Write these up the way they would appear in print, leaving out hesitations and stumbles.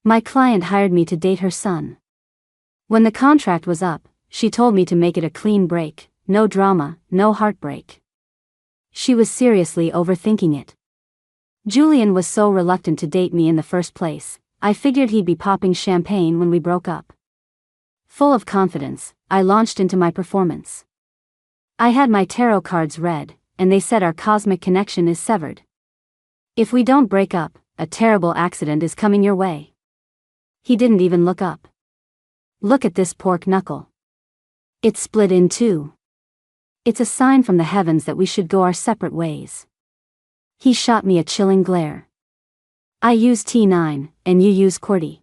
My client hired me to date her son. When the contract was up, she told me to make it a clean break, no drama, no heartbreak. She was seriously overthinking it. Julian was so reluctant to date me in the first place, I figured he'd be popping champagne when we broke up. Full of confidence, I launched into my performance. I had my tarot cards read, and they said our cosmic connection is severed. If we don't break up, a terrible accident is coming your way. He didn't even look up. Look at this pork knuckle. It's split in two. It's a sign from the heavens that we should go our separate ways. He shot me a chilling glare. I use T9, and you use QWERTY.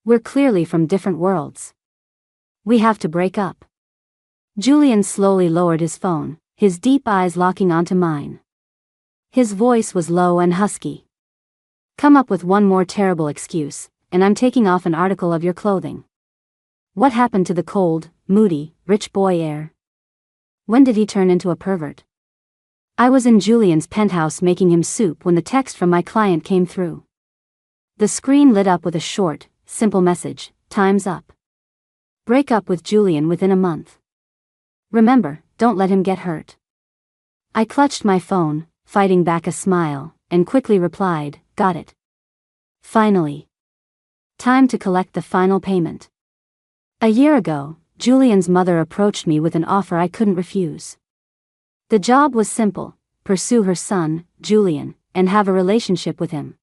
We're clearly from different worlds. We have to break up. Julian slowly lowered his phone, his deep eyes locking onto mine. His voice was low and husky. Come up with one more terrible excuse, and I'm taking off an article of your clothing. What happened to the cold, moody, rich boy air? When did he turn into a pervert? I was in Julian's penthouse making him soup when the text from my client came through. The screen lit up with a short, simple message: time's up. Break up with Julian within a month. Remember, don't let him get hurt. I clutched my phone, fighting back a smile, and quickly replied, got it. Finally. Time to collect the final payment. A year ago, Julian's mother approached me with an offer I couldn't refuse. The job was simple: pursue her son, Julian, and have a relationship with him.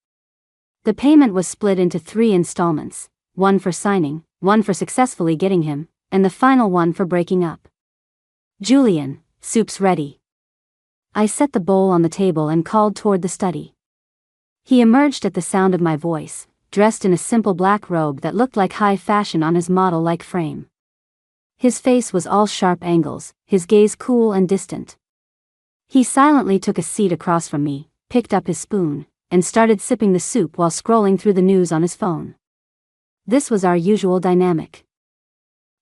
The payment was split into 3 installments, one for signing, one for successfully getting him, and the final one for breaking up. Julian, soup's ready. I set the bowl on the table and called toward the study. He emerged at the sound of my voice, dressed in a simple black robe that looked like high fashion on his model-like frame. His face was all sharp angles, his gaze cool and distant. He silently took a seat across from me, picked up his spoon, and started sipping the soup while scrolling through the news on his phone. This was our usual dynamic.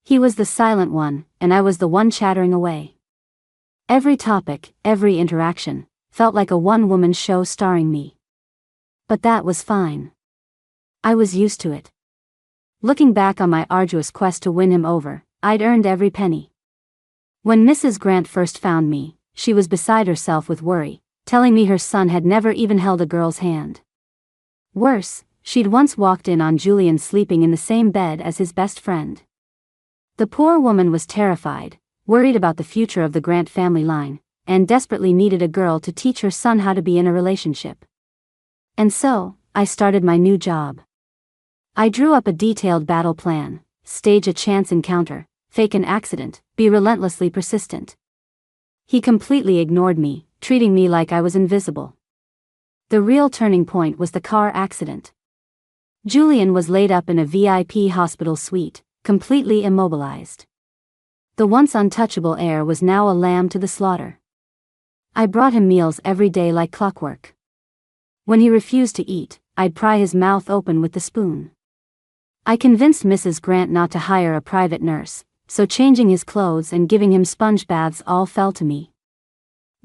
He was the silent one, and I was the one chattering away. Every topic, every interaction, felt like a one-woman show starring me. But that was fine. I was used to it. Looking back on my arduous quest to win him over, I'd earned every penny. When Mrs. Grant first found me, she was beside herself with worry, telling me her son had never even held a girl's hand. Worse, she'd once walked in on Julian sleeping in the same bed as his best friend. The poor woman was terrified, worried about the future of the Grant family line, and desperately needed a girl to teach her son how to be in a relationship. And so, I started my new job. I drew up a detailed battle plan: stage a chance encounter, fake an accident, be relentlessly persistent. He completely ignored me, treating me like I was invisible. The real turning point was the car accident. Julian was laid up in a VIP hospital suite, completely immobilized. The once untouchable heir was now a lamb to the slaughter. I brought him meals every day like clockwork. When he refused to eat, I'd pry his mouth open with the spoon. I convinced Mrs. Grant not to hire a private nurse, so changing his clothes and giving him sponge baths all fell to me.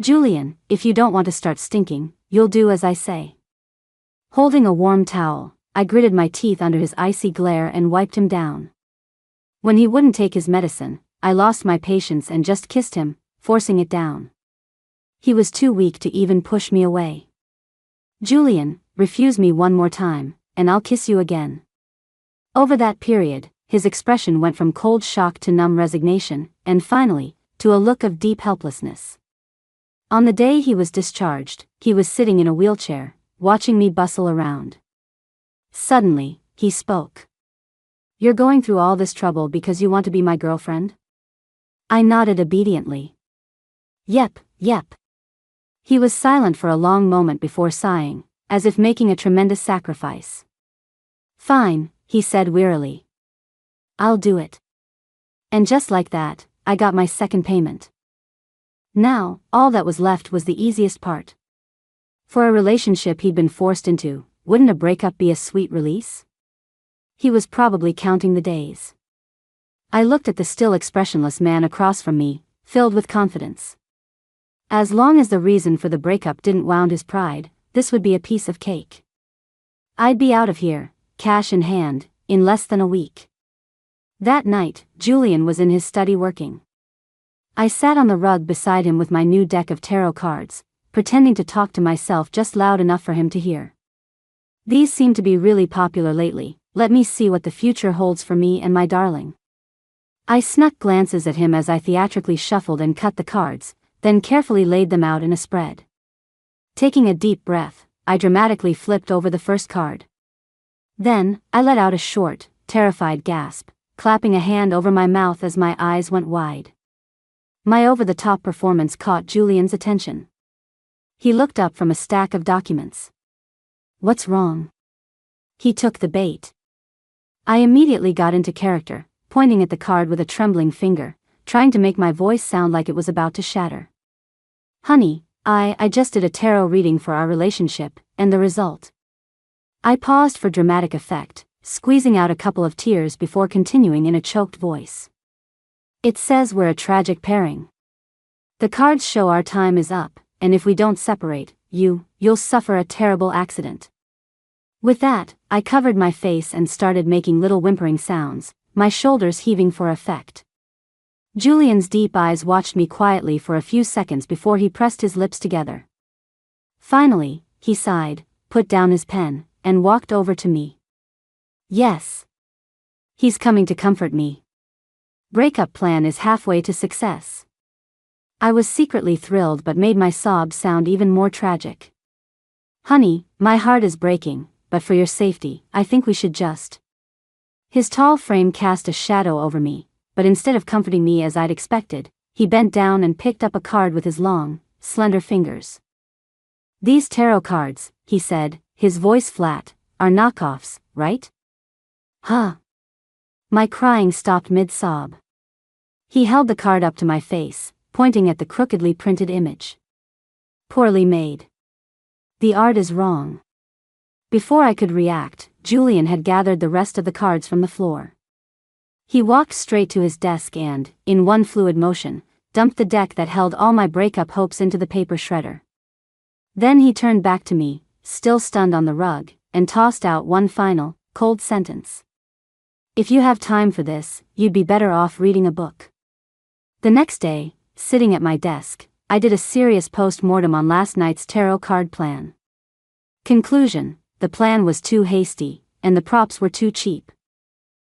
Julian, if you don't want to start stinking, you'll do as I say. Holding a warm towel, I gritted my teeth under his icy glare and wiped him down. When he wouldn't take his medicine, I lost my patience and just kissed him, forcing it down. He was too weak to even push me away. Julian, refuse me one more time, and I'll kiss you again. Over that period, his expression went from cold shock to numb resignation, and finally, to a look of deep helplessness. On the day he was discharged, he was sitting in a wheelchair, watching me bustle around. Suddenly, he spoke. You're going through all this trouble because you want to be my girlfriend? I nodded obediently. Yep. He was silent for a long moment before sighing, as if making a tremendous sacrifice. Fine, he said wearily. I'll do it. And just like that, I got my second payment. Now, all that was left was the easiest part. For a relationship he'd been forced into, wouldn't a breakup be a sweet release? He was probably counting the days. I looked at the still expressionless man across from me, filled with confidence. As long as the reason for the breakup didn't wound his pride, this would be a piece of cake. I'd be out of here, cash in hand, in less than a week. That night, Julian was in his study working. I sat on the rug beside him with my new deck of tarot cards, pretending to talk to myself just loud enough for him to hear. These seem to be really popular lately. Let me see what the future holds for me and my darling. I snuck glances at him as I theatrically shuffled and cut the cards, then carefully laid them out in a spread. Taking a deep breath, I dramatically flipped over the first card. Then, I let out a short, terrified gasp, clapping a hand over my mouth as my eyes went wide. My over-the-top performance caught Julian's attention. He looked up from a stack of documents. "What's wrong?" He took the bait. I immediately got into character, pointing at the card with a trembling finger, trying to make my voice sound like it was about to shatter. "Honey, I just did a tarot reading for our relationship, and the result." I paused for dramatic effect, squeezing out a couple of tears before continuing in a choked voice. "It says we're a tragic pairing. The cards show our time is up, and if we don't separate, you'll suffer a terrible accident." With that, I covered my face and started making little whimpering sounds, my shoulders heaving for effect. Julian's deep eyes watched me quietly for a few seconds before he pressed his lips together. Finally, he sighed, put down his pen, and walked over to me. "Yes. He's coming to comfort me. Breakup plan is halfway to success." I was secretly thrilled but made my sobs sound even more tragic. "Honey, my heart is breaking, but for your safety, I think we should just..." His tall frame cast a shadow over me, but instead of comforting me as I'd expected, he bent down and picked up a card with his long, slender fingers. "These tarot cards," he said, his voice flat, "are knockoffs, right?" "Huh?" My crying stopped mid-sob. He held the card up to my face, pointing at the crookedly printed image. "Poorly made. The art is wrong." Before I could react, Julian had gathered the rest of the cards from the floor. He walked straight to his desk and, in one fluid motion, dumped the deck that held all my breakup hopes into the paper shredder. Then he turned back to me, still stunned on the rug, and tossed out one final, cold sentence. "If you have time for this, you'd be better off reading a book." The next day, sitting at my desk, I did a serious post-mortem on last night's tarot card plan. Conclusion: the plan was too hasty, and the props were too cheap.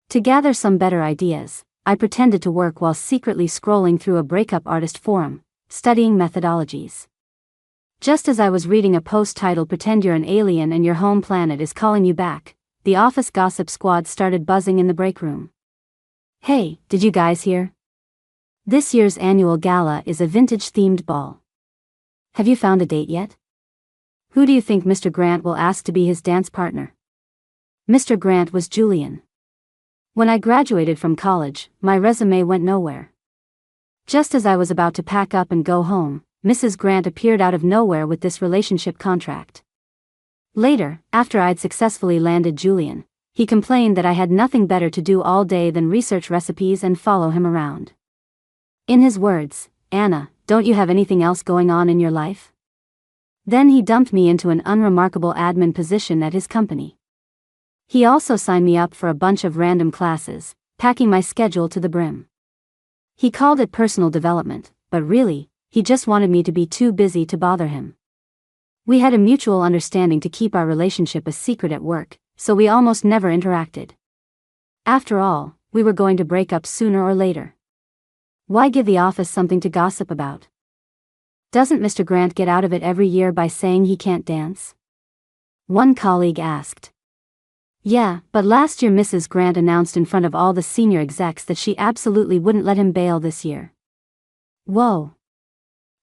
To gather some better ideas, I pretended to work while secretly scrolling through a breakup artist forum, studying methodologies. Just as I was reading a post titled "Pretend You're an Alien and Your Home Planet is Calling You Back," the office gossip squad started buzzing in the break room. "Hey, did you guys hear? This year's annual gala is a vintage-themed ball. Have you found a date yet? Who do you think Mr. Grant will ask to be his dance partner?" Mr. Grant was Julian. When I graduated from college, my resume went nowhere. Just as I was about to pack up and go home, Mrs. Grant appeared out of nowhere with this relationship contract. Later, after I'd successfully landed Julian, he complained that I had nothing better to do all day than research recipes and follow him around. In his words, "Anna, don't you have anything else going on in your life?" Then he dumped me into an unremarkable admin position at his company. He also signed me up for a bunch of random classes, packing my schedule to the brim. He called it personal development, but really, he just wanted me to be too busy to bother him. We had a mutual understanding to keep our relationship a secret at work, so we almost never interacted. After all, we were going to break up sooner or later. Why give the office something to gossip about? Doesn't Mr. Grant get out of it every year by saying he can't dance? One colleague asked. Yeah, but last year Mrs. Grant announced in front of all the senior execs that she absolutely wouldn't let him bail this year. Whoa.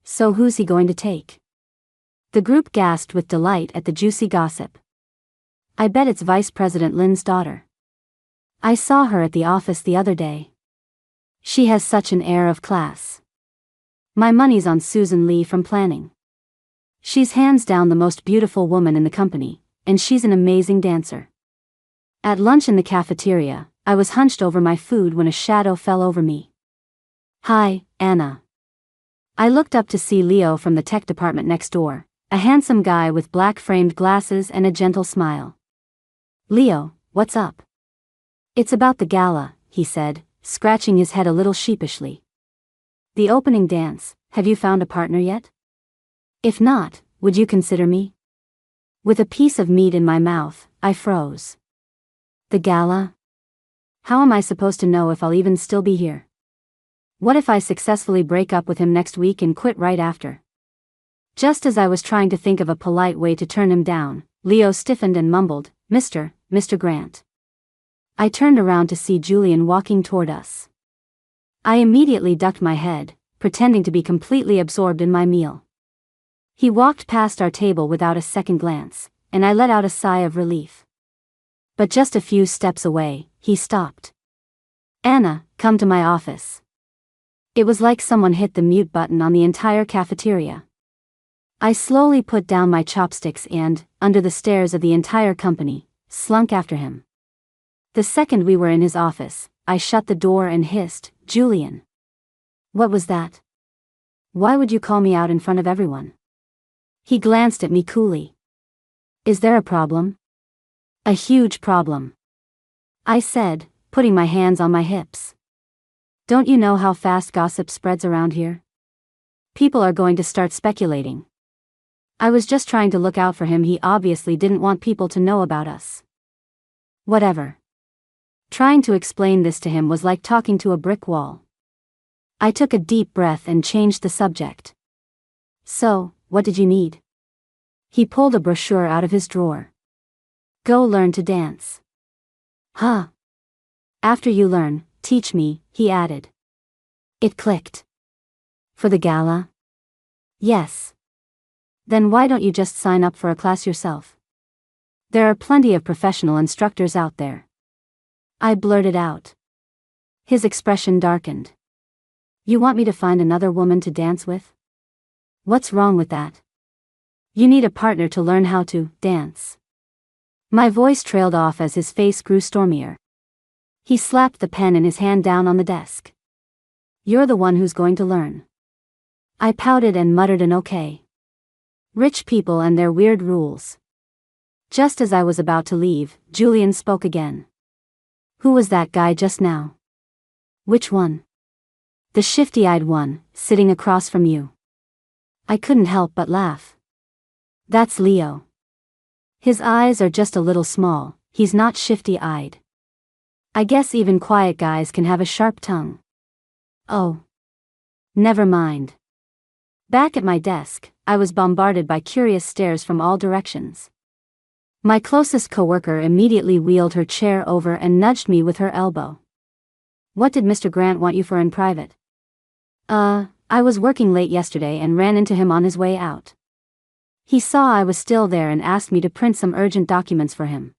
So who's he going to take? The group gasped with delight at the juicy gossip. I bet it's Vice President Lynn's daughter. I saw her at the office the other day. She has such an air of class. My money's on Susan Lee from planning. She's hands down the most beautiful woman in the company, and she's an amazing dancer. At lunch in the cafeteria, I was hunched over my food when a shadow fell over me. Hi, Anna. I looked up to see Leo from the tech department next door, a handsome guy with black framed glasses and a gentle smile. Leo, What's up? It's about the gala, he said, scratching his head a little sheepishly. The opening dance, have you found a partner yet? If not, would you consider me? With a piece of meat in my mouth, I froze. The gala? How am I supposed to know if I'll even still be here? What if I successfully break up with him next week and quit right after? Just as I was trying to think of a polite way to turn him down, Leo stiffened and mumbled, Mr. Grant. I turned around to see Julian walking toward us. I immediately ducked my head, pretending to be completely absorbed in my meal. He walked past our table without a second glance, and I let out a sigh of relief. But just a few steps away, he stopped. Anna, come to my office. It was like someone hit the mute button on the entire cafeteria. I slowly put down my chopsticks and, under the stares of the entire company, slunk after him. The second we were in his office, I shut the door and hissed, Julian. What was that? Why would you call me out in front of everyone? He glanced at me coolly. Is there a problem? A huge problem, I said, putting my hands on my hips. Don't you know how fast gossip spreads around here? People are going to start speculating. I was just trying to look out for him. He obviously didn't want people to know about us. Whatever. Trying to explain this to him was like talking to a brick wall. I took a deep breath and changed the subject. So, what did you need? He pulled a brochure out of his drawer. Go learn to dance. Huh. After you learn, teach me, he added. It clicked. For the gala? Yes. Then why don't you just sign up for a class yourself? There are plenty of professional instructors out there. I blurted out. His expression darkened. You want me to find another woman to dance with? What's wrong with that? You need a partner to learn how to dance. My voice trailed off as his face grew stormier. He slapped the pen in his hand down on the desk. You're the one who's going to learn. I pouted and muttered an okay. Rich people and their weird rules. Just as I was about to leave, Julian spoke again. Who was that guy just now? Which one? The shifty-eyed one, sitting across from you. I couldn't help but laugh. That's Leo. His eyes are just a little small, he's not shifty-eyed. I guess even quiet guys can have a sharp tongue. Oh. Never mind. Back at my desk, I was bombarded by curious stares from all directions. My closest coworker immediately wheeled her chair over and nudged me with her elbow. What did Mr. Grant want you for in private? I was working late yesterday and ran into him on his way out. He saw I was still there and asked me to print some urgent documents for him.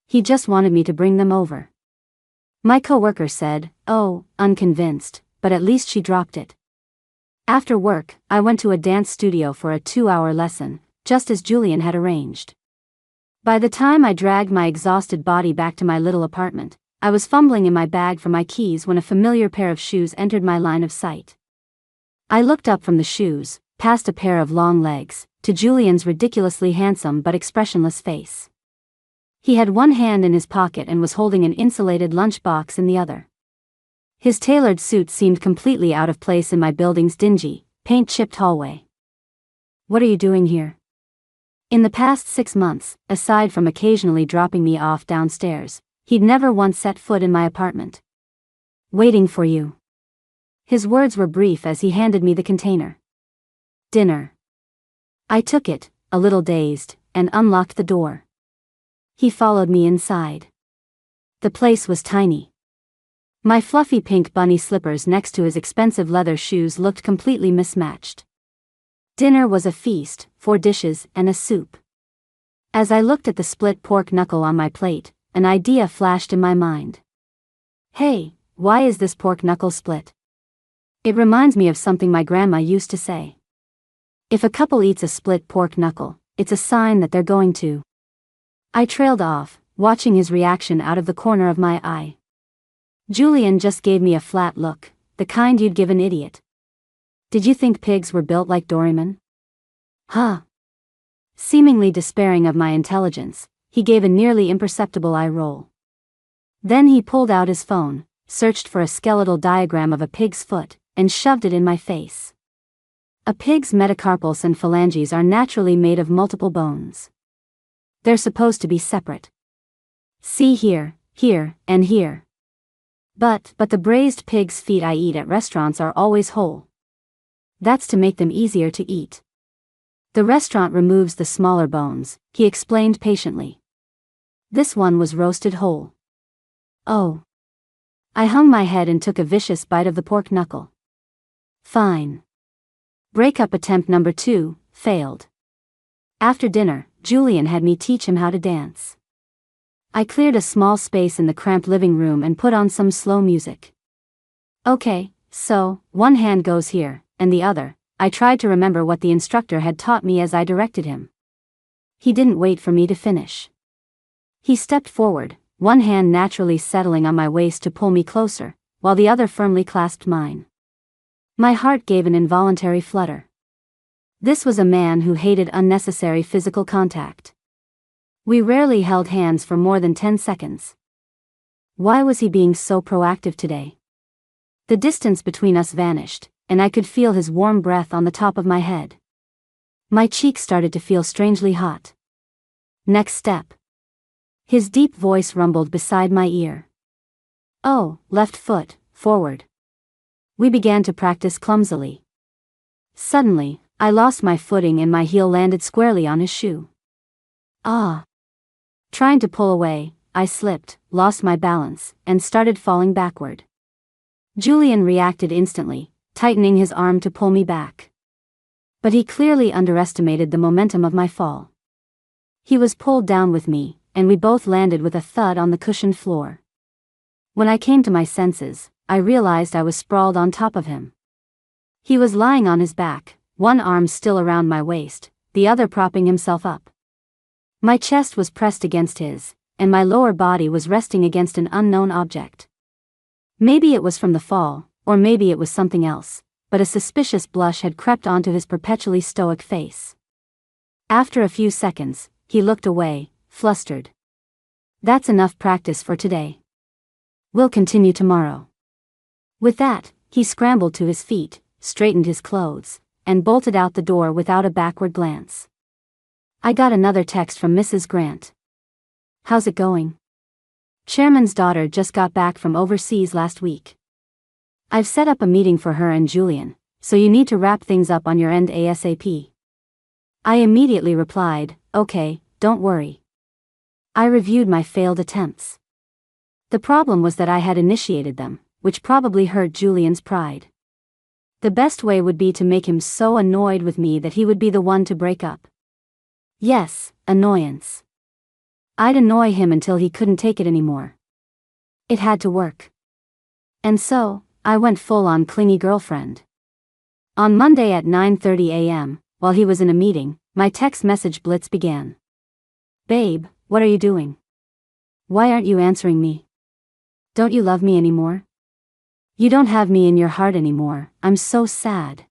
He just wanted me to bring them over. My coworker said, oh, unconvinced, but at least she dropped it. After work, I went to a dance studio for a 2-hour lesson, just as Julian had arranged. By the time I dragged my exhausted body back to my little apartment, I was fumbling in my bag for my keys when a familiar pair of shoes entered my line of sight. I looked up from the shoes, past a pair of long legs, to Julian's ridiculously handsome but expressionless face. He had one hand in his pocket and was holding an insulated lunchbox in the other. His tailored suit seemed completely out of place in my building's dingy, paint-chipped hallway. What are you doing here? In the past 6 months, aside from occasionally dropping me off downstairs, he'd never once set foot in my apartment. Waiting for you. His words were brief as he handed me the container. Dinner. I took it, a little dazed, and unlocked the door. He followed me inside. The place was tiny. My fluffy pink bunny slippers next to his expensive leather shoes looked completely mismatched. Dinner was a feast, 4 dishes and a soup. As I looked at the split pork knuckle on my plate, an idea flashed in my mind. Hey, why is this pork knuckle split? It reminds me of something my grandma used to say. If a couple eats a split pork knuckle, it's a sign that they're going to. I trailed off, watching his reaction out of the corner of my eye. Julian just gave me a flat look, the kind you'd give an idiot. Did you think pigs were built like Doraemon? Huh. Seemingly despairing of my intelligence, he gave a nearly imperceptible eye roll. Then he pulled out his phone, searched for a skeletal diagram of a pig's foot, and shoved it in my face. A pig's metacarpals and phalanges are naturally made of multiple bones. They're supposed to be separate. See here, here, and here. But the braised pig's feet I eat at restaurants are always whole. That's to make them easier to eat. The restaurant removes the smaller bones, he explained patiently. This one was roasted whole. Oh. I hung my head and took a vicious bite of the pork knuckle. Fine. Breakup attempt number 2, failed. After dinner, Julian had me teach him how to dance. I cleared a small space in the cramped living room and put on some slow music. Okay, so, one hand goes here, and the other. I tried to remember what the instructor had taught me as I directed him. He didn't wait for me to finish. He stepped forward, one hand naturally settling on my waist to pull me closer, while the other firmly clasped mine. My heart gave an involuntary flutter. This was a man who hated unnecessary physical contact. We rarely held hands for more than 10 seconds. Why was he being so proactive today? The distance between us vanished, and I could feel his warm breath on the top of my head. My cheeks started to feel strangely hot. Next step. His deep voice rumbled beside my ear. Oh, left foot, forward. We began to practice clumsily. Suddenly, I lost my footing and my heel landed squarely on his shoe. Ah! Trying to pull away, I slipped, lost my balance, and started falling backward. Julian reacted instantly, tightening his arm to pull me back. But he clearly underestimated the momentum of my fall. He was pulled down with me, and we both landed with a thud on the cushioned floor. When I came to my senses, I realized I was sprawled on top of him. He was lying on his back, one arm still around my waist, the other propping himself up. My chest was pressed against his, and my lower body was resting against an unknown object. Maybe it was from the fall, or maybe it was something else, but a suspicious blush had crept onto his perpetually stoic face. After a few seconds, he looked away, flustered. That's enough practice for today. We'll continue tomorrow. With that, he scrambled to his feet, straightened his clothes, and bolted out the door without a backward glance. I got another text from Mrs. Grant. How's it going? Chairman's daughter just got back from overseas last week. I've set up a meeting for her and Julian, so you need to wrap things up on your end ASAP. I immediately replied, okay, don't worry. I reviewed my failed attempts. The problem was that I had initiated them, which probably hurt Julian's pride. The best way would be to make him so annoyed with me that he would be the one to break up. Yes, annoyance. I'd annoy him until he couldn't take it anymore. It had to work. And so, I went full-on clingy girlfriend. On Monday at 9:30 a.m., while he was in a meeting, my text message blitz began. Babe, what are you doing? Why aren't you answering me? Don't you love me anymore? You don't have me in your heart anymore, I'm so sad.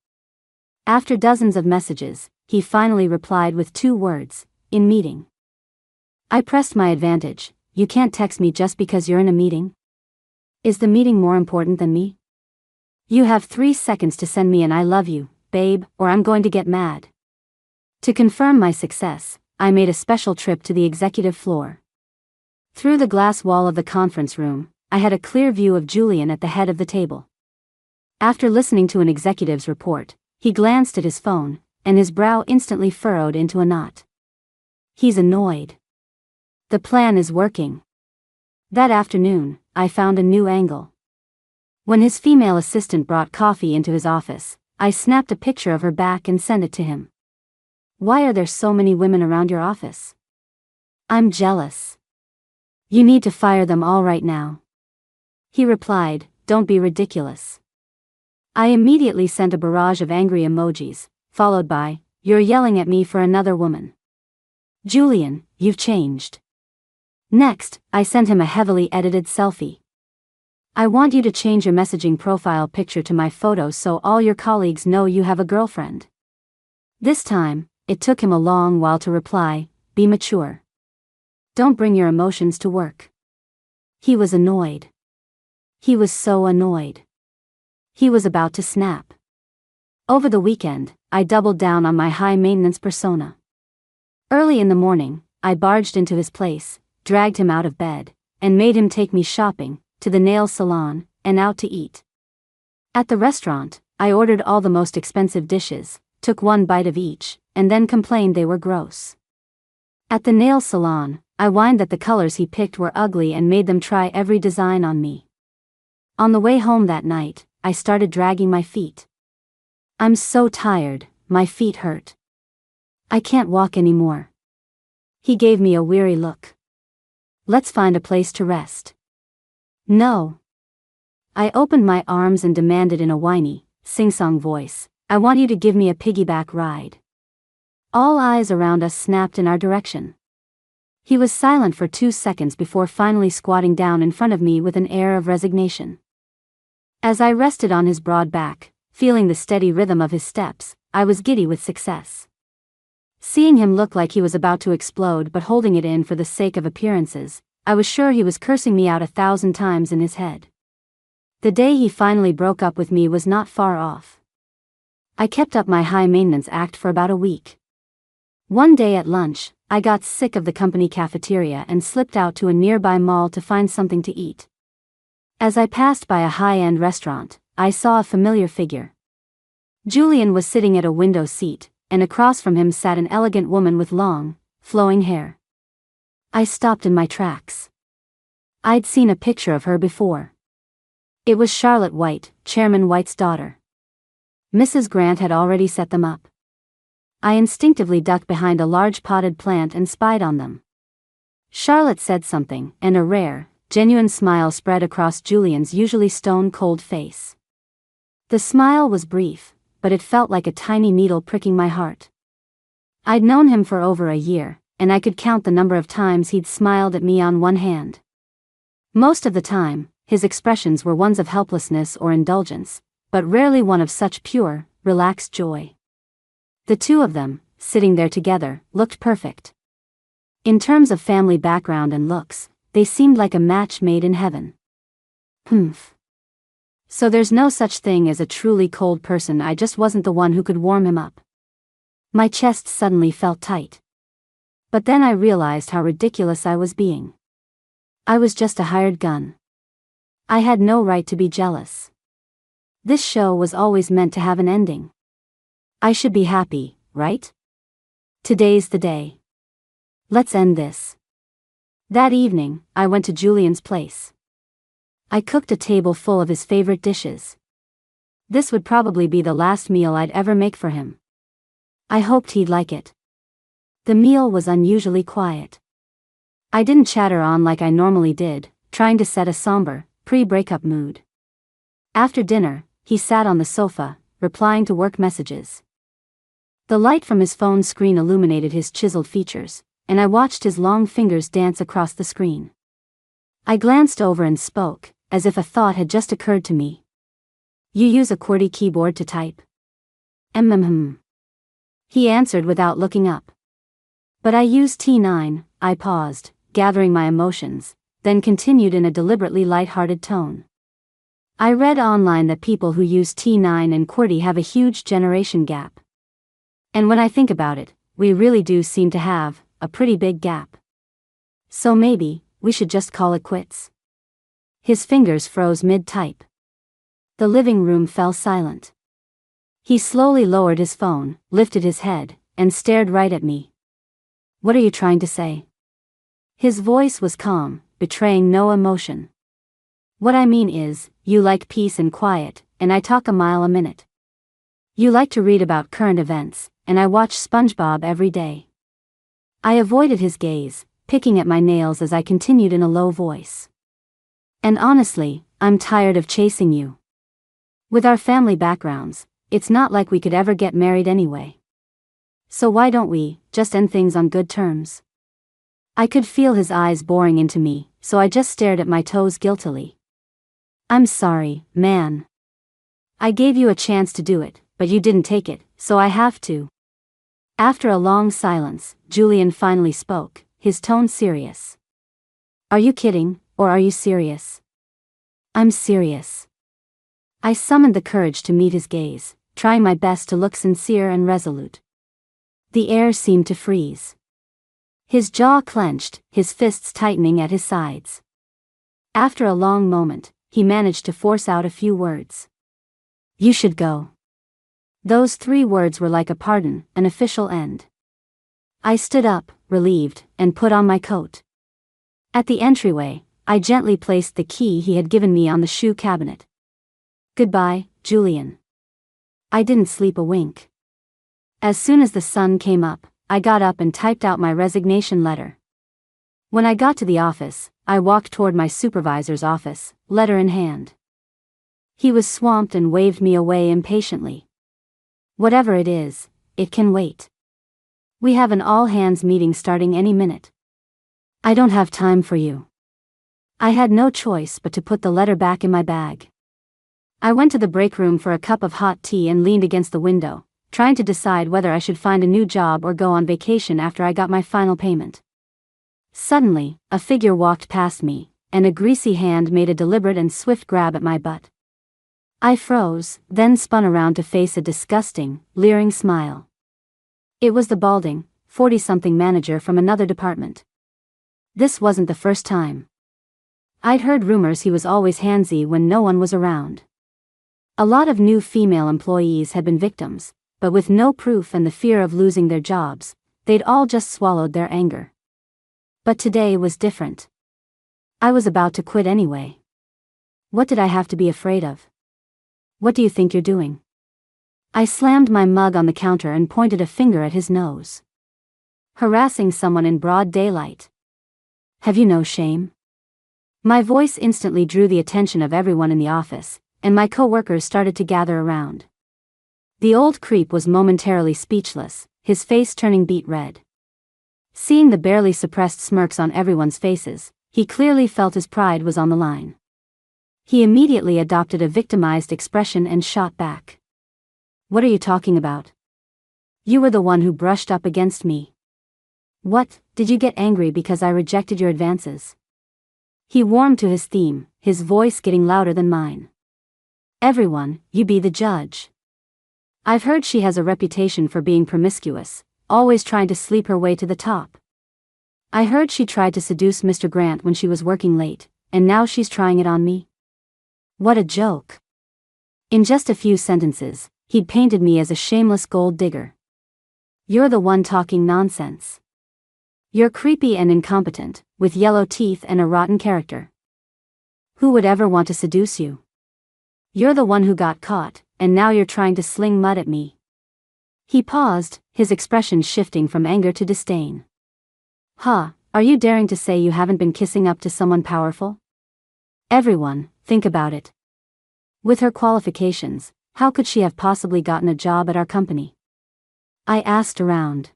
After dozens of messages, he finally replied with 2 words, in meeting. I pressed my advantage, you can't text me just because you're in a meeting? Is the meeting more important than me? You have 3 seconds to send me an I love you, babe, or I'm going to get mad. To confirm my success, I made a special trip to the executive floor. Through the glass wall of the conference room, I had a clear view of Julian at the head of the table. After listening to an executive's report, he glanced at his phone, and his brow instantly furrowed into a knot. He's annoyed. The plan is working. That afternoon, I found a new angle. When his female assistant brought coffee into his office, I snapped a picture of her back and sent it to him. Why are there so many women around your office? I'm jealous. You need to fire them all right now. He replied, don't be ridiculous. I immediately sent a barrage of angry emojis, followed by, you're yelling at me for another woman. Julian, you've changed. Next, I sent him a heavily edited selfie. I want you to change your messaging profile picture to my photo so all your colleagues know you have a girlfriend. This time, it took him a long while to reply, be mature. Don't bring your emotions to work. He was annoyed. He was so annoyed. He was about to snap. Over the weekend, I doubled down on my high-maintenance persona. Early in the morning, I barged into his place, dragged him out of bed, and made him take me shopping, to the nail salon, and out to eat. At the restaurant, I ordered all the most expensive dishes, took one bite of each, and then complained they were gross. At the nail salon, I whined that the colors he picked were ugly and made them try every design on me. On the way home that night, I started dragging my feet. I'm so tired, my feet hurt. I can't walk anymore. He gave me a weary look. Let's find a place to rest. No. I opened my arms and demanded in a whiny, sing-song voice, I want you to give me a piggyback ride. All eyes around us snapped in our direction. He was silent for 2 seconds before finally squatting down in front of me with an air of resignation. As I rested on his broad back, feeling the steady rhythm of his steps, I was giddy with success. Seeing him look like he was about to explode but holding it in for the sake of appearances, I was sure he was cursing me out 1,000 times in his head. The day he finally broke up with me was not far off. I kept up my high-maintenance act for about a week. One day at lunch, I got sick of the company cafeteria and slipped out to a nearby mall to find something to eat. As I passed by a high-end restaurant, I saw a familiar figure. Julian was sitting at a window seat, and across from him sat an elegant woman with long, flowing hair. I stopped in my tracks. I'd seen a picture of her before. It was Charlotte White, Chairman White's daughter. Mrs. Grant had already set them up. I instinctively ducked behind a large potted plant and spied on them. Charlotte said something, and a rare, genuine smile spread across Julian's usually stone-cold face. The smile was brief, but it felt like a tiny needle pricking my heart. I'd known him for over a year, and I could count the number of times he'd smiled at me on one hand. Most of the time, his expressions were ones of helplessness or indulgence, but rarely one of such pure, relaxed joy. The two of them, sitting there together, looked perfect. In terms of family background and looks, they seemed like a match made in heaven. Humph. So there's no such thing as a truly cold person. I just wasn't the one who could warm him up. My chest suddenly felt tight. But then I realized how ridiculous I was being. I was just a hired gun. I had no right to be jealous. This show was always meant to have an ending. I should be happy, right? Today's the day. Let's end this. That evening, I went to Julian's place. I cooked a table full of his favorite dishes. This would probably be the last meal I'd ever make for him. I hoped he'd like it. The meal was unusually quiet. I didn't chatter on like I normally did, trying to set a somber, pre-breakup mood. After dinner, he sat on the sofa, replying to work messages. The light from his phone screen illuminated his chiseled features, and I watched his long fingers dance across the screen. I glanced over and spoke, as if a thought had just occurred to me. You use a QWERTY keyboard to type? He answered without looking up. But I use T9, I paused, gathering my emotions, then continued in a deliberately light-hearted tone. I read online that people who use T9 and QWERTY have a huge generation gap. And when I think about it, we really do seem to have a pretty big gap. So maybe we should just call it quits. His fingers froze mid-type. The living room fell silent. He slowly lowered his phone, lifted his head, and stared right at me. What are you trying to say? His voice was calm, betraying no emotion. What I mean is, you like peace and quiet, and I talk a mile a minute. You like to read about current events, and I watch SpongeBob every day. I avoided his gaze, picking at my nails as I continued in a low voice. And honestly, I'm tired of chasing you. With our family backgrounds, it's not like we could ever get married anyway. So why don't we just end things on good terms? I could feel his eyes boring into me, so I just stared at my toes guiltily. I'm sorry, man. I gave you a chance to do it, but you didn't take it, so I have to. After a long silence, Julian finally spoke, his tone serious. Are you kidding, or are you serious? I'm serious. I summoned the courage to meet his gaze, trying my best to look sincere and resolute. The air seemed to freeze. His jaw clenched, his fists tightening at his sides. After a long moment, he managed to force out a few words. You should go. Those 3 words were like a pardon, an official end. I stood up, relieved, and put on my coat. At the entryway, I gently placed the key he had given me on the shoe cabinet. Goodbye, Julian. I didn't sleep a wink. As soon as the sun came up, I got up and typed out my resignation letter. When I got to the office, I walked toward my supervisor's office, letter in hand. He was swamped and waved me away impatiently. Whatever it is, it can wait. We have an all-hands meeting starting any minute. I don't have time for you. I had no choice but to put the letter back in my bag. I went to the break room for a cup of hot tea and leaned against the window, trying to decide whether I should find a new job or go on vacation after I got my final payment. Suddenly, a figure walked past me, and a greasy hand made a deliberate and swift grab at my butt. I froze, then spun around to face a disgusting, leering smile. It was the balding, 40-something manager from another department. This wasn't the first time. I'd heard rumors he was always handsy when no one was around. A lot of new female employees had been victims, but with no proof and the fear of losing their jobs, they'd all just swallowed their anger. But today was different. I was about to quit anyway. What did I have to be afraid of? What do you think you're doing? I slammed my mug on the counter and pointed a finger at his nose. Harassing someone in broad daylight. Have you no shame? My voice instantly drew the attention of everyone in the office, and my co-workers started to gather around. The old creep was momentarily speechless, his face turning beet red. Seeing the barely suppressed smirks on everyone's faces, he clearly felt his pride was on the line. He immediately adopted a victimized expression and shot back. What are you talking about? You were the one who brushed up against me. What, did you get angry because I rejected your advances? He warmed to his theme, his voice getting louder than mine. Everyone, you be the judge. I've heard she has a reputation for being promiscuous, always trying to sleep her way to the top. I heard she tried to seduce Mr. Grant when she was working late, and now she's trying it on me. What a joke. In just a few sentences, he'd painted me as a shameless gold digger. You're the one talking nonsense. You're creepy and incompetent, with yellow teeth and a rotten character. Who would ever want to seduce you? You're the one who got caught, and now you're trying to sling mud at me. He paused, his expression shifting from anger to disdain. Huh, are you daring to say you haven't been kissing up to someone powerful? Everyone, think about it. With her qualifications, how could she have possibly gotten a job at our company? I asked around.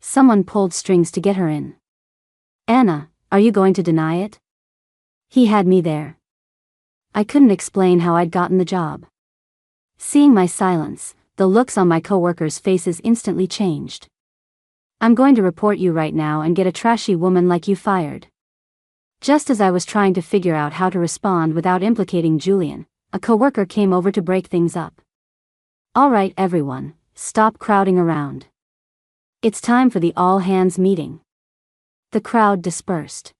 Someone pulled strings to get her in. Anna, are you going to deny it? He had me there. I couldn't explain how I'd gotten the job. Seeing my silence, the looks on my coworkers' faces instantly changed. I'm going to report you right now and get a trashy woman like you fired. Just as I was trying to figure out how to respond without implicating Julian, a coworker came over to break things up. All right, everyone, stop crowding around. It's time for the all-hands meeting. The crowd dispersed.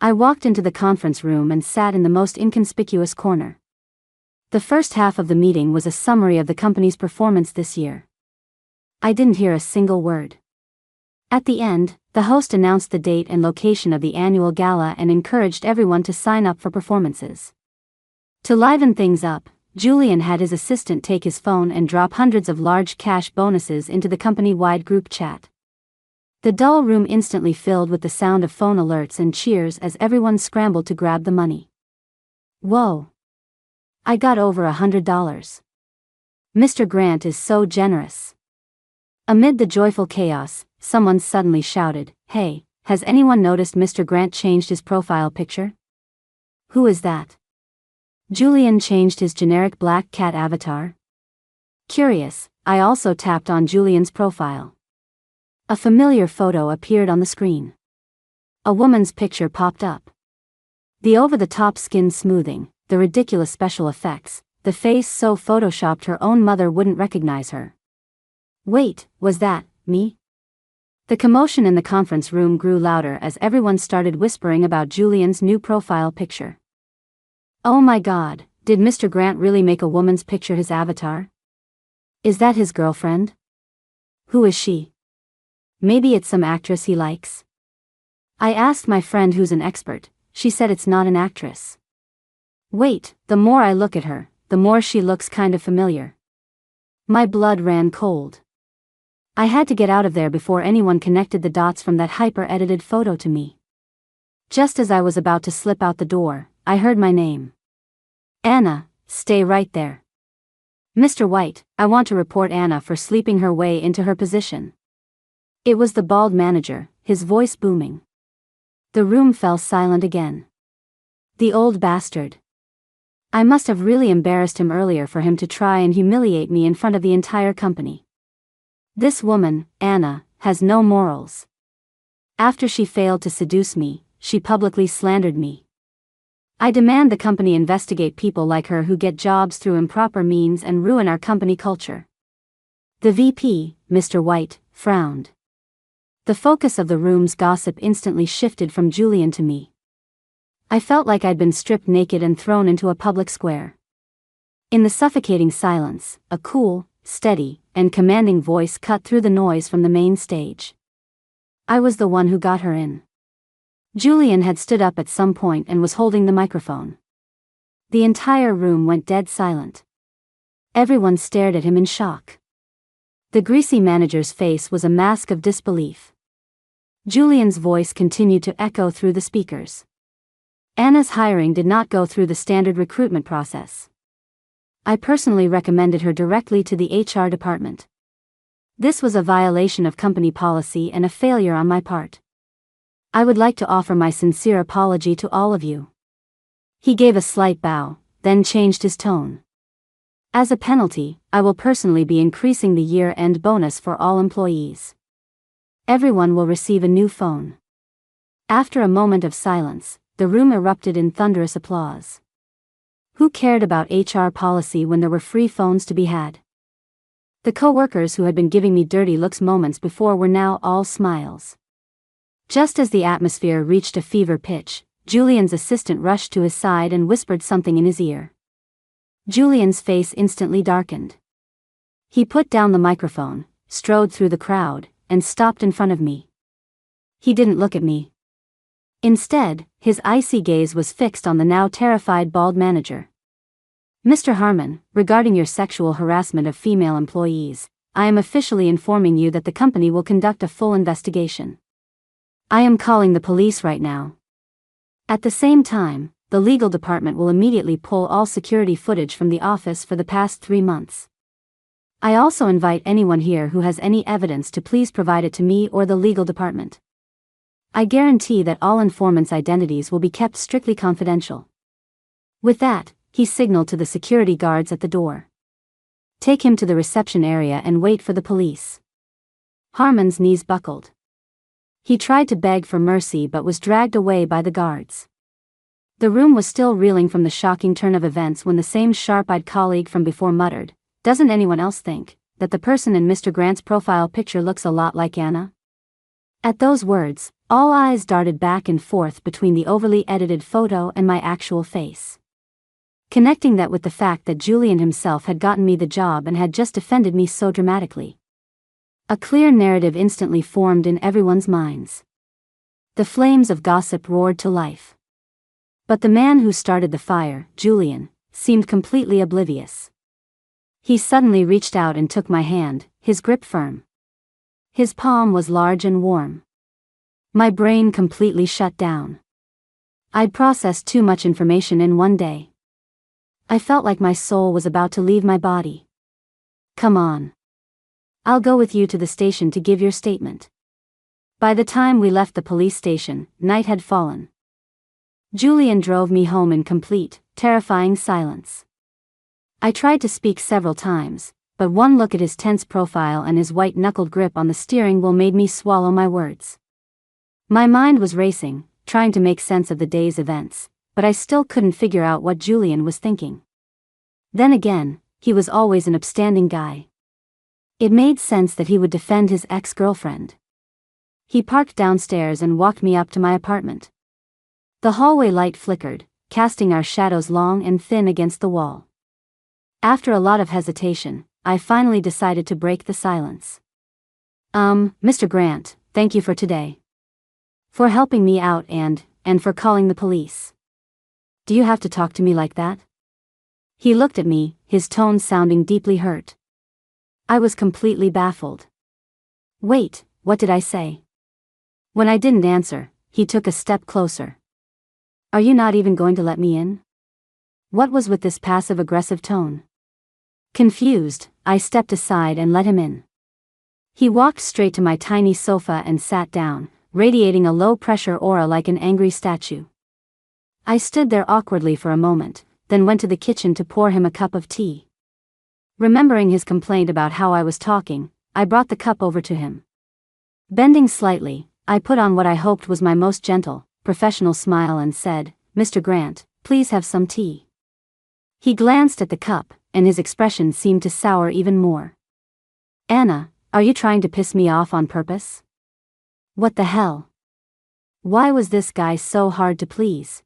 I walked into the conference room and sat in the most inconspicuous corner. The first half of the meeting was a summary of the company's performance this year. I didn't hear a single word. At the end, the host announced the date and location of the annual gala and encouraged everyone to sign up for performances. To liven things up, Julian had his assistant take his phone and drop hundreds of large cash bonuses into the company-wide group chat. The dull room instantly filled with the sound of phone alerts and cheers as everyone scrambled to grab the money. Whoa! I got over $100. Mr. Grant is so generous. Amid the joyful chaos, someone suddenly shouted, "Hey, has anyone noticed Mr. Grant changed his profile picture?" Who is that? Julian changed his generic black cat avatar. Curious, I also tapped on Julian's profile. A familiar photo appeared on the screen. A woman's picture popped up. The over-the-top skin smoothing, the ridiculous special effects, the face so photoshopped her own mother wouldn't recognize her. Wait, was that me? The commotion in the conference room grew louder as everyone started whispering about Julian's new profile picture. Oh my God, did Mr. Grant really make a woman's picture his avatar? Is that his girlfriend? Who is she? Maybe it's some actress he likes. I asked my friend who's an expert. She said it's not an actress. Wait, the more I look at her, the more she looks kind of familiar. My blood ran cold. I had to get out of there before anyone connected the dots from that hyper-edited photo to me. Just as I was about to slip out the door, I heard my name. Anna, stay right there. Mr. White, I want to report Anna for sleeping her way into her position. It was the bald manager, his voice booming. The room fell silent again. The old bastard. I must have really embarrassed him earlier for him to try and humiliate me in front of the entire company. This woman, Anna, has no morals. After she failed to seduce me, she publicly slandered me. I demand the company investigate people like her who get jobs through improper means and ruin our company culture. The VP, Mr. White, frowned. The focus of the room's gossip instantly shifted from Julian to me. I felt like I'd been stripped naked and thrown into a public square. In the suffocating silence, a cool, steady, and commanding voice cut through the noise from the main stage. I was the one who got her in. Julian had stood up at some point and was holding the microphone. The entire room went dead silent. Everyone stared at him in shock. The greasy manager's face was a mask of disbelief. Julian's voice continued to echo through the speakers. Anna's hiring did not go through the standard recruitment process. I personally recommended her directly to the HR department. This was a violation of company policy and a failure on my part. I would like to offer my sincere apology to all of you. He gave a slight bow, then changed his tone. As a penalty, I will personally be increasing the year-end bonus for all employees. Everyone will receive a new phone. After a moment of silence, the room erupted in thunderous applause. Who cared about HR policy when there were free phones to be had? The co-workers who had been giving me dirty looks moments before were now all smiles. Just as the atmosphere reached a fever pitch, Julian's assistant rushed to his side and whispered something in his ear. Julian's face instantly darkened. He put down the microphone, strode through the crowd, and stopped in front of me. He didn't look at me. Instead, his icy gaze was fixed on the now terrified bald manager. Mr. Harmon, regarding your sexual harassment of female employees, I am officially informing you that the company will conduct a full investigation. I am calling the police right now. At the same time, the legal department will immediately pull all security footage from the office for the past 3 months. I also invite anyone here who has any evidence to please provide it to me or the legal department. I guarantee that all informants' identities will be kept strictly confidential. With that, he signaled to the security guards at the door. Take him to the reception area and wait for the police. Harmon's knees buckled. He tried to beg for mercy but was dragged away by the guards. The room was still reeling from the shocking turn of events when the same sharp-eyed colleague from before muttered, "Doesn't anyone else think that the person in Mr. Grant's profile picture looks a lot like Anna?" At those words, all eyes darted back and forth between the overly edited photo and my actual face. Connecting that with the fact that Julian himself had gotten me the job and had just defended me so dramatically. A clear narrative instantly formed in everyone's minds. The flames of gossip roared to life. But the man who started the fire, Julian, seemed completely oblivious. He suddenly reached out and took my hand, his grip firm. His palm was large and warm. My brain completely shut down. I'd processed too much information in one day. I felt like my soul was about to leave my body. Come on. I'll go with you to the station to give your statement. By the time we left the police station, night had fallen. Julian drove me home in complete, terrifying silence. I tried to speak several times, but one look at his tense profile and his white-knuckled grip on the steering wheel made me swallow my words. My mind was racing, trying to make sense of the day's events, but I still couldn't figure out what Julian was thinking. Then again, he was always an upstanding guy. It made sense that he would defend his ex-girlfriend. He parked downstairs and walked me up to my apartment. The hallway light flickered, casting our shadows long and thin against the wall. After a lot of hesitation, I finally decided to break the silence. Mr. Grant, thank you for today. For helping me out and for calling the police. Do you have to talk to me like that? He looked at me, his tone sounding deeply hurt. I was completely baffled. Wait, what did I say? When I didn't answer, he took a step closer. Are you not even going to let me in? What was with this passive-aggressive tone? Confused, I stepped aside and let him in. He walked straight to my tiny sofa and sat down, radiating a low-pressure aura like an angry statue. I stood there awkwardly for a moment, then went to the kitchen to pour him a cup of tea. Remembering his complaint about how I was talking, I brought the cup over to him. Bending slightly, I put on what I hoped was my most gentle, professional smile and said, "Mr. Grant, please have some tea." He glanced at the cup, and his expression seemed to sour even more. "Anna, are you trying to piss me off on purpose? What the hell? Why was this guy so hard to please?"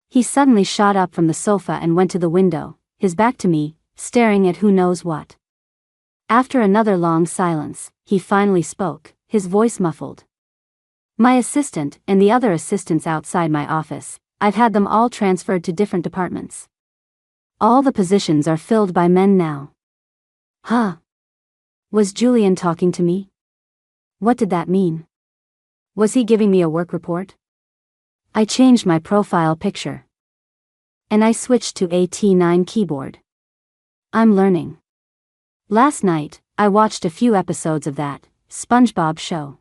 He suddenly shot up from the sofa and went to the window, his back to me, staring at who knows what. After another long silence, he finally spoke, his voice muffled. "My assistant and the other assistants outside my office, I've had them all transferred to different departments. All the positions are filled by men now." Huh? Was Julian talking to me? What did that mean? Was he giving me a work report? I changed my profile picture. And I switched to a T9 keyboard. I'm learning. Last night, I watched a few episodes of that SpongeBob show.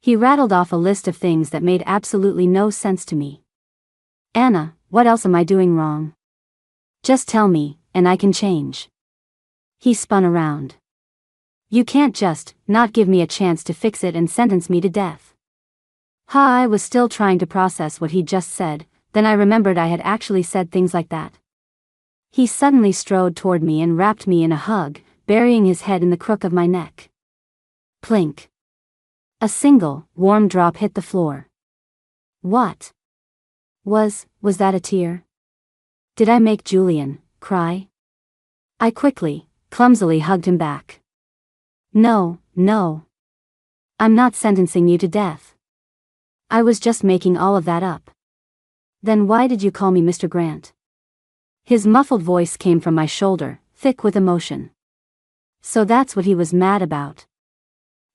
He rattled off a list of things that made absolutely no sense to me. "Anna, what else am I doing wrong? Just tell me, and I can change." He spun around. "You can't just not give me a chance to fix it and sentence me to death." I was still trying to process what he'd just said, then I remembered I had actually said things like that. He suddenly strode toward me and wrapped me in a hug, burying his head in the crook of my neck. Plink. A single, warm drop hit the floor. What? Was that a tear? Did I make Julian cry? I quickly, clumsily hugged him back. No. I'm not sentencing you to death. I was just making all of that up. Then why did you call me Mr. Grant? His muffled voice came from my shoulder, thick with emotion. So that's what he was mad about.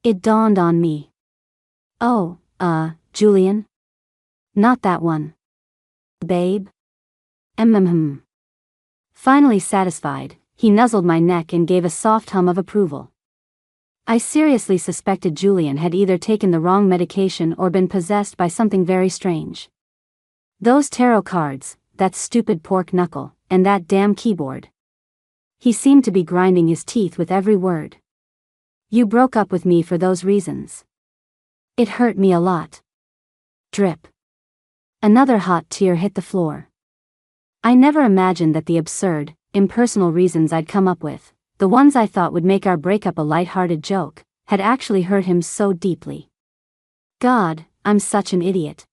It dawned on me. Oh, Julian? Not that one. Babe? Finally satisfied, he nuzzled my neck and gave a soft hum of approval. I seriously suspected Julian had either taken the wrong medication or been possessed by something very strange. Those tarot cards, that stupid pork knuckle, and that damn keyboard. He seemed to be grinding his teeth with every word. You broke up with me for those reasons. It hurt me a lot. Drip. Another hot tear hit the floor. I never imagined that the absurd, impersonal reasons I'd come up with, the ones I thought would make our breakup a light-hearted joke, had actually hurt him so deeply. God, I'm such an idiot.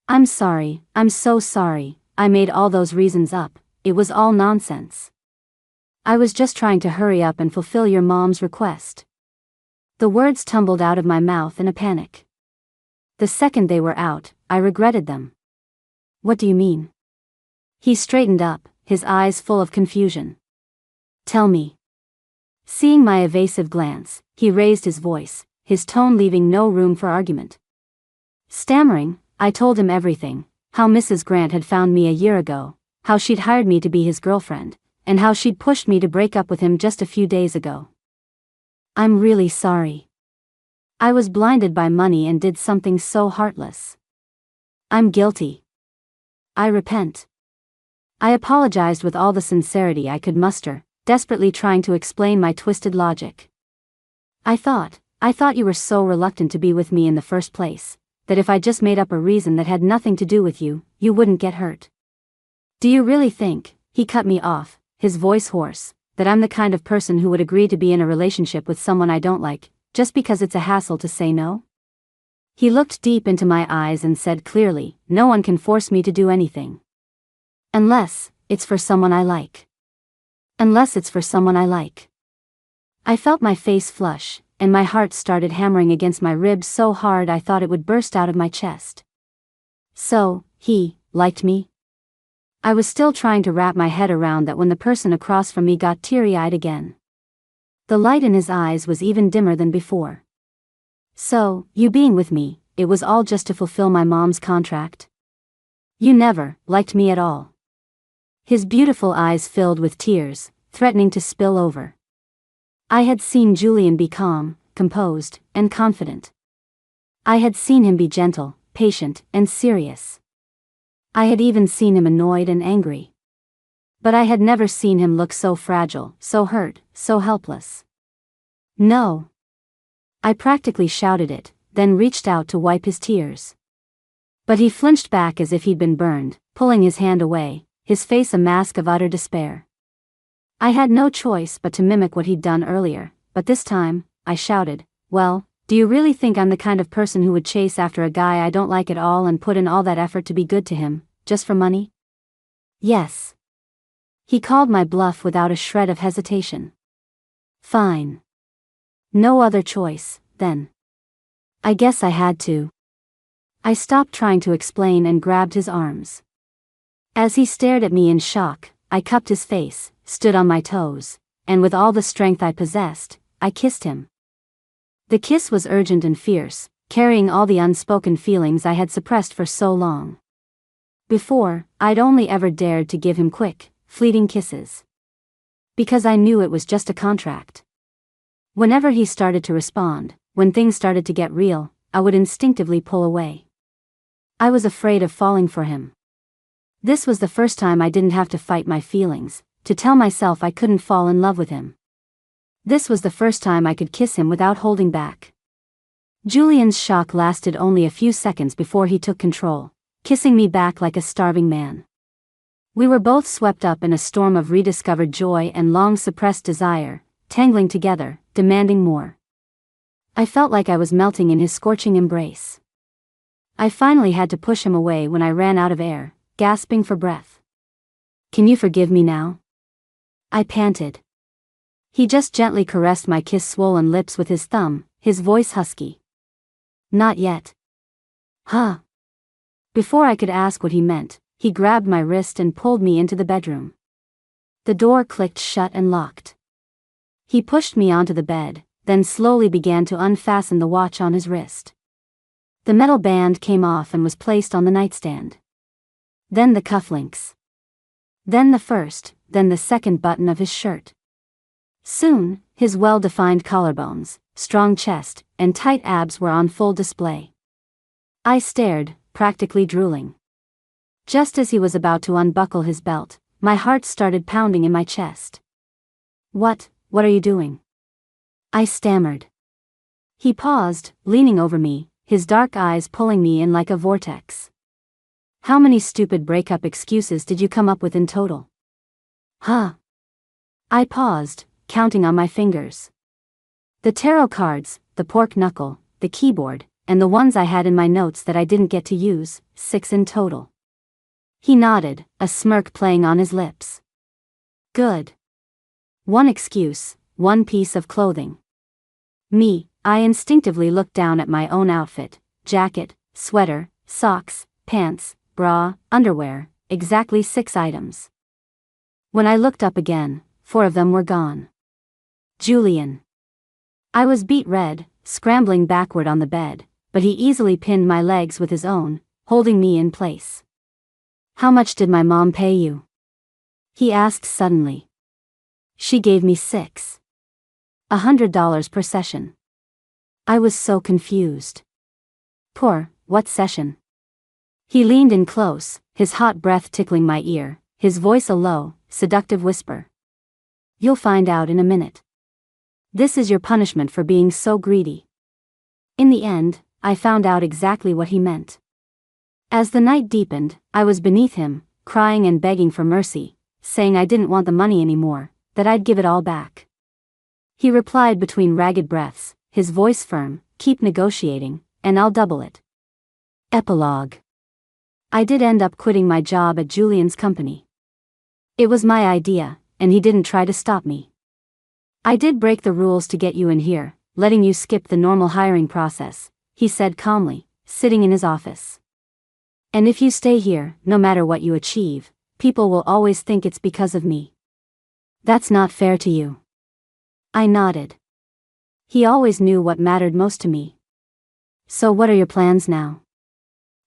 I'm sorry, I'm so sorry, I made all those reasons up, it was all nonsense. I was just trying to hurry up and fulfill your mom's request. The words tumbled out of my mouth in a panic. The second they were out, I regretted them. What do you mean? He straightened up, his eyes full of confusion. Tell me. Seeing my evasive glance, he raised his voice, his tone leaving no room for argument. Stammering, I told him everything, how Mrs. Grant had found me a year ago, how she'd hired me to be his girlfriend, and how she'd pushed me to break up with him just a few days ago. I'm really sorry. I was blinded by money and did something so heartless. I'm guilty. I repent. I apologized with all the sincerity I could muster, desperately trying to explain my twisted logic. I thought you were so reluctant to be with me in the first place, that if I just made up a reason that had nothing to do with you, you wouldn't get hurt. Do you really think," he cut me off, his voice hoarse, "that I'm the kind of person who would agree to be in a relationship with someone I don't like, just because it's a hassle to say no?" He looked deep into my eyes and said clearly, "No one can force me to do anything. Unless it's for someone I like. Unless it's for someone I like." I felt my face flush, and my heart started hammering against my ribs so hard I thought it would burst out of my chest. So, he liked me? I was still trying to wrap my head around that when the person across from me got teary-eyed again. The light in his eyes was even dimmer than before. "So, you being with me, it was all just to fulfill my mom's contract? You never liked me at all?" His beautiful eyes filled with tears, threatening to spill over. I had seen Julian be calm, composed, and confident. I had seen him be gentle, patient, and serious. I had even seen him annoyed and angry. But I had never seen him look so fragile, so hurt, so helpless. "No." I practically shouted it, then reached out to wipe his tears. But he flinched back as if he'd been burned, pulling his hand away, his face a mask of utter despair. I had no choice but to mimic what he'd done earlier, but this time, I shouted, "Well, do you really think I'm the kind of person who would chase after a guy I don't like at all and put in all that effort to be good to him, just for money?" "Yes." He called my bluff without a shred of hesitation. "Fine. No other choice, then. I guess I had to." I stopped trying to explain and grabbed his arms. As he stared at me in shock, I cupped his face, stood on my toes, and with all the strength I possessed, I kissed him. The kiss was urgent and fierce, carrying all the unspoken feelings I had suppressed for so long. Before, I'd only ever dared to give him quick, fleeting kisses. Because I knew it was just a contract. Whenever he started to respond, when things started to get real, I would instinctively pull away. I was afraid of falling for him. This was the first time I didn't have to fight my feelings, to tell myself I couldn't fall in love with him. This was the first time I could kiss him without holding back. Julian's shock lasted only a few seconds before he took control, kissing me back like a starving man. We were both swept up in a storm of rediscovered joy and long-suppressed desire, tangling together, demanding more. I felt like I was melting in his scorching embrace. I finally had to push him away when I ran out of air, gasping for breath. "Can you forgive me now?" I panted. He just gently caressed my kiss-swollen lips with his thumb, his voice husky. "Not yet." "Huh?" Before I could ask what he meant, he grabbed my wrist and pulled me into the bedroom. The door clicked shut and locked. He pushed me onto the bed, then slowly began to unfasten the watch on his wrist. The metal band came off and was placed on the nightstand. Then the cufflinks. Then the first, then the second button of his shirt. Soon, his well-defined collarbones, strong chest, and tight abs were on full display. I stared, practically drooling. Just as he was about to unbuckle his belt, my heart started pounding in my chest. What are you doing?" I stammered. He paused, leaning over me, his dark eyes pulling me in like a vortex. "How many stupid breakup excuses did you come up with in total?" "Huh?" I paused, counting on my fingers. The tarot cards, the pork knuckle, the keyboard, and the ones I had in my notes that I didn't get to use, 6 in total. He nodded, a smirk playing on his lips. "Good. One excuse, one piece of clothing." I instinctively looked down at my own outfit, jacket, sweater, socks, pants, bra, underwear, exactly 6 items. When I looked up again, 4 of them were gone. Julian. I was beet red, scrambling backward on the bed, but he easily pinned my legs with his own, holding me in place. "How much did my mom pay you?" he asked suddenly. "She gave me $600 per session." I was so confused. What session?" He leaned in close, his hot breath tickling my ear, his voice a low, seductive whisper. You'll find out in a minute. This is your punishment for being so greedy. In the end, I found out exactly what he meant. As the night deepened, I was beneath him, crying and begging for mercy, saying I didn't want the money anymore, that I'd give it all back. He replied between ragged breaths, his voice firm, "Keep negotiating, and I'll double it." Epilogue. I did end up quitting my job at Julian's company. It was my idea, and he didn't try to stop me. I did break the rules to get you in here, letting you skip the normal hiring process, he said calmly, sitting in his office. And if you stay here, no matter what you achieve, people will always think it's because of me. That's not fair to you. I nodded. He always knew what mattered most to me. So what are your plans now?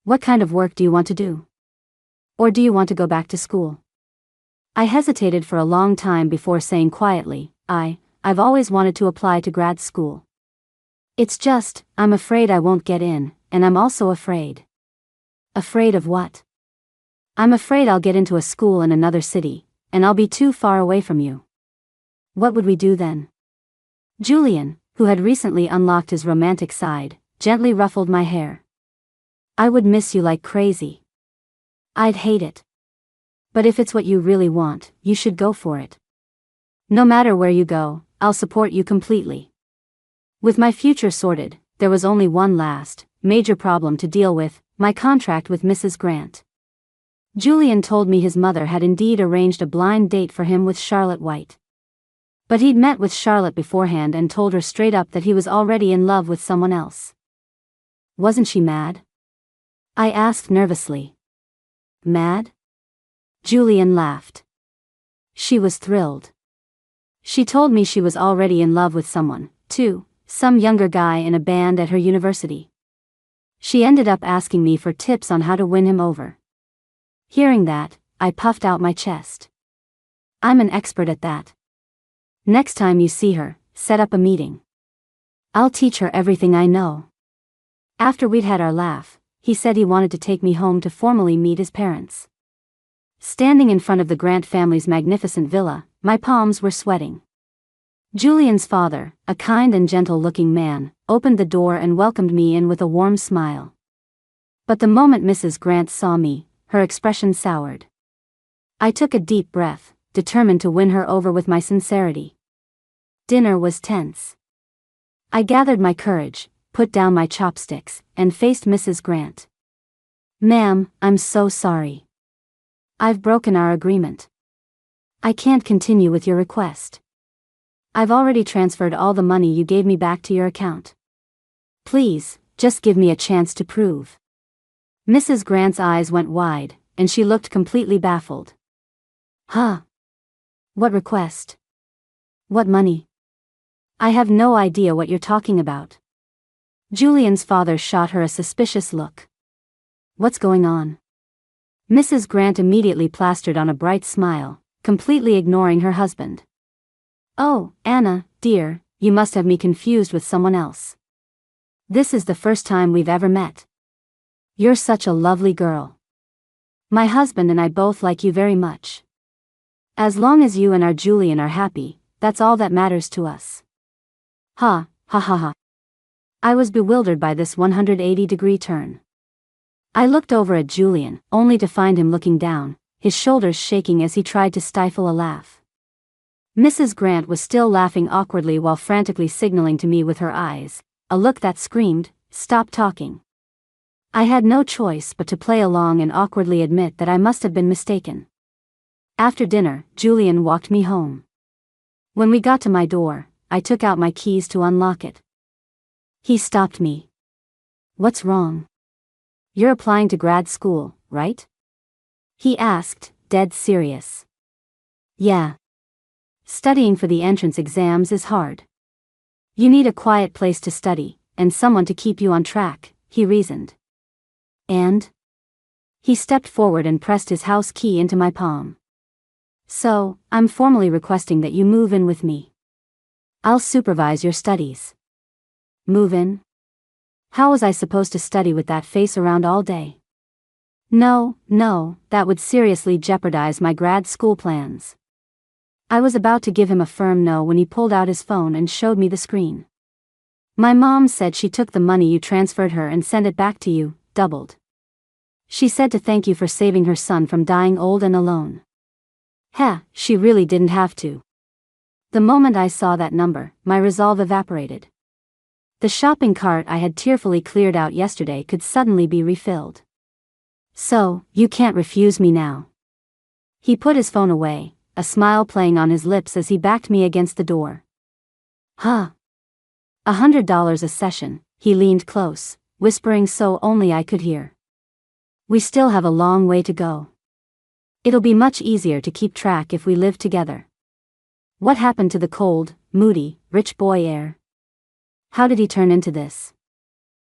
What kind of work do you want to do? Or do you want to go back to school? I hesitated for a long time before saying quietly, I've always wanted to apply to grad school. It's just, I'm afraid I won't get in, and I'm also afraid. Afraid of what? I'm afraid I'll get into a school in another city, and I'll be too far away from you. What would we do then? Julian, who had recently unlocked his romantic side, gently ruffled my hair. I would miss you like crazy. I'd hate it. But if it's what you really want, you should go for it. No matter where you go, I'll support you completely. With my future sorted, there was only one last, major problem to deal with, my contract with Mrs. Grant. Julian told me his mother had indeed arranged a blind date for him with Charlotte White. But he'd met with Charlotte beforehand and told her straight up that he was already in love with someone else. Wasn't she mad? I asked nervously. Mad? Julian laughed. She was thrilled. She told me she was already in love with someone, too, some younger guy in a band at her university. She ended up asking me for tips on how to win him over. Hearing that, I puffed out my chest. I'm an expert at that. Next time you see her, set up a meeting. I'll teach her everything I know. After we'd had our laugh, he said he wanted to take me home to formally meet his parents. Standing in front of the Grant family's magnificent villa, my palms were sweating. Julian's father, a kind and gentle-looking man, opened the door and welcomed me in with a warm smile. But the moment Mrs. Grant saw me, her expression soured. I took a deep breath, determined to win her over with my sincerity. Dinner was tense. I gathered my courage, put down my chopsticks, and faced Mrs. Grant. Ma'am, I'm so sorry. I've broken our agreement. I can't continue with your request. I've already transferred all the money you gave me back to your account. Please, just give me a chance to prove. Mrs. Grant's eyes went wide, and she looked completely baffled. Huh? What request? What money? I have no idea what you're talking about. Julian's father shot her a suspicious look. What's going on? Mrs. Grant immediately plastered on a bright smile, completely ignoring her husband. Oh, Anna, dear, you must have me confused with someone else. This is the first time we've ever met. You're such a lovely girl. My husband and I both like you very much. As long as you and our Julian are happy, that's all that matters to us. Ha, ha ha ha. I was bewildered by this 180-degree turn. I looked over at Julian, only to find him looking down, his shoulders shaking as he tried to stifle a laugh. Mrs. Grant was still laughing awkwardly while frantically signaling to me with her eyes, a look that screamed, "Stop talking." I had no choice but to play along and awkwardly admit that I must have been mistaken. After dinner, Julian walked me home. When we got to my door, I took out my keys to unlock it. He stopped me. What's wrong? You're applying to grad school, right? He asked, dead serious. Yeah. Studying for the entrance exams is hard. You need a quiet place to study, and someone to keep you on track, he reasoned. And? He stepped forward and pressed his house key into my palm. So, I'm formally requesting that you move in with me. I'll supervise your studies. Move in? How was I supposed to study with that face around all day? No, that would seriously jeopardize my grad school plans. I was about to give him a firm no when he pulled out his phone and showed me the screen. My mom said she took the money you transferred her and sent it back to you, doubled. She said to thank you for saving her son from dying old and alone. Heh, she really didn't have to. The moment I saw that number, my resolve evaporated. The shopping cart I had tearfully cleared out yesterday could suddenly be refilled. So, you can't refuse me now. He put his phone away, a smile playing on his lips as he backed me against the door. Huh. $100 a session, he leaned close, whispering so only I could hear. We still have a long way to go. It'll be much easier to keep track if we live together. What happened to the cold, moody, rich boy air? How did he turn into this?